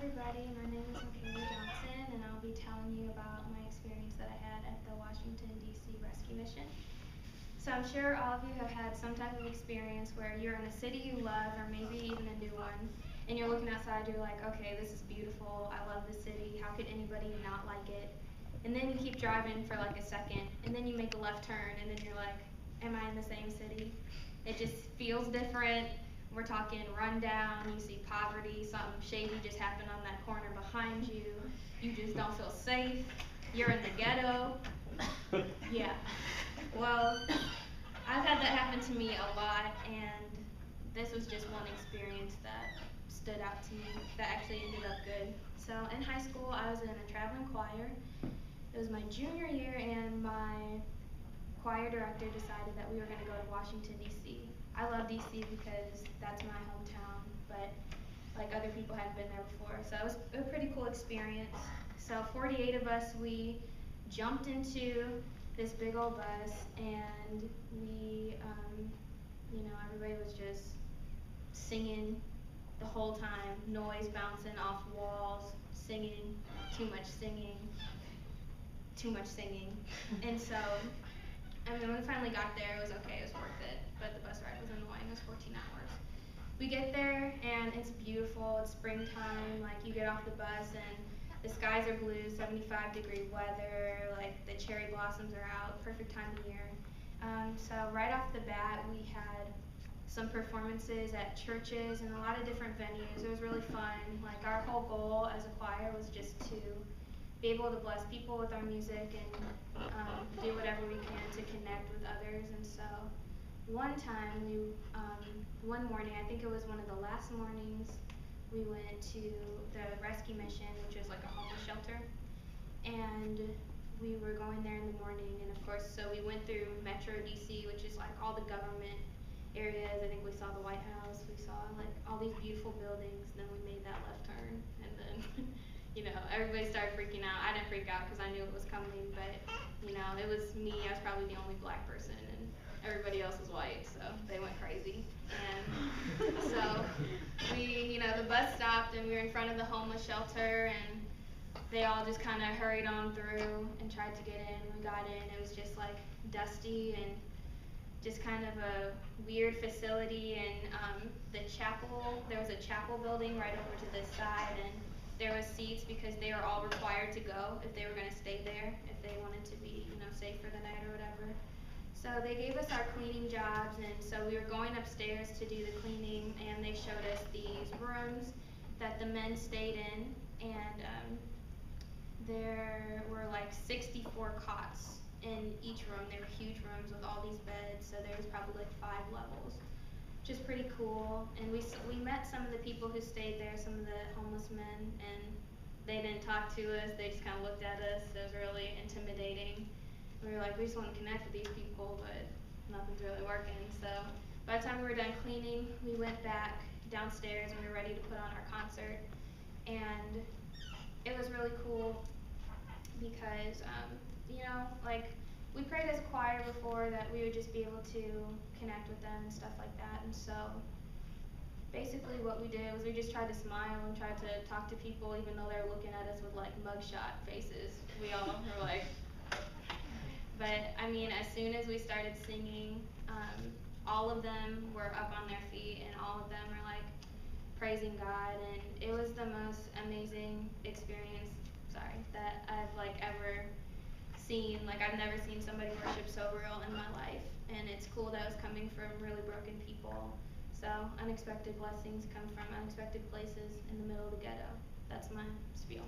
everybody, my name is Michaela Johnson, and I'll be telling you about my experience that I had at the Washington, D.C. Rescue Mission. So I'm sure all of you have had some type of experience where you're in a city you love, or maybe even a new one, and you're looking outside, you're like, okay, this is beautiful, I love this city, how could anybody not like it? And then you keep driving for like a second, and then you make a left turn, and then you're like, am I in the same city? It just feels different. We're talking rundown, you see poverty, something shady just happened on that corner behind you. You just don't feel safe. You're in the ghetto. Yeah. Well, I've had that happen to me a lot, and this was just one experience that stood out to me that actually ended up good. So in high school, I was in a traveling choir. It was my junior year, and my choir director decided that we were going to go to Washington, D.C. I love D.C. because that's my hometown, but like other people hadn't been there before, so it was a pretty cool experience. So 48 of us, we jumped into this big old bus, and we, everybody was just singing the whole time, noise bouncing off walls, singing, too much singing, too much singing. And so when we finally got there, it was okay, it was worth it, but the bus ride was annoying, it was 14 hours. We get there, and it's beautiful, it's springtime, like you get off the bus, and the skies are blue, 75-degree weather, like the cherry blossoms are out, perfect time of year. So right off the bat, we had some performances at churches and a lot of different venues. It was really fun. Like our whole goal as a choir was just to be able to bless people with our music and do whatever we can to connect with others. And so one time, one morning, I think it was one of the last mornings, we went to the rescue mission, which is like a homeless shelter. And we were going there in the morning, and of course, so we went through Metro DC, which is like all the government areas. I think we saw the White House, we saw like all these beautiful buildings, and then we made that left turn, and then everybody started freaking out. I didn't freak out because I knew it was coming, but it was me. I was probably the only black person, and everybody else was white, so they went crazy. And so the bus stopped, and we were in front of the homeless shelter, and they all just kind of hurried on through and tried to get in. We got in. It was just like dusty and just kind of a weird facility, and the chapel, there was a chapel building right over to this side, and there was seats because they were all required to go if they were going to stay there, if they wanted to be, safe for the night or whatever. So they gave us our cleaning jobs, and so we were going upstairs to do the cleaning, and they showed us these rooms that the men stayed in, and there were like 64 cots in each room. They were huge rooms with all these beds, so there was probably like 5 levels, which is pretty cool. And we met some of the people who stayed there, some of the homeless men, and they didn't talk to us, they just kind of looked at us. It was really intimidating. We were like, we just want to connect with these people, but nothing's really working. So by the time we were done cleaning, we went back downstairs and we were ready to put on our concert. And it was really cool because, we prayed as a choir before that we would just be able to connect with them and stuff like that. And so basically what we did was we just tried to smile and tried to talk to people even though they were looking at us with like mugshot faces. We all were like, but as soon as we started singing, all of them were up on their feet, and all of them were like praising God, and it was the most amazing experience, that I've like ever seen. Like I've never seen somebody worship so real in my life, and it's cool that it was coming from really broken people. So unexpected blessings come from unexpected places in the middle of the ghetto. That's my spiel.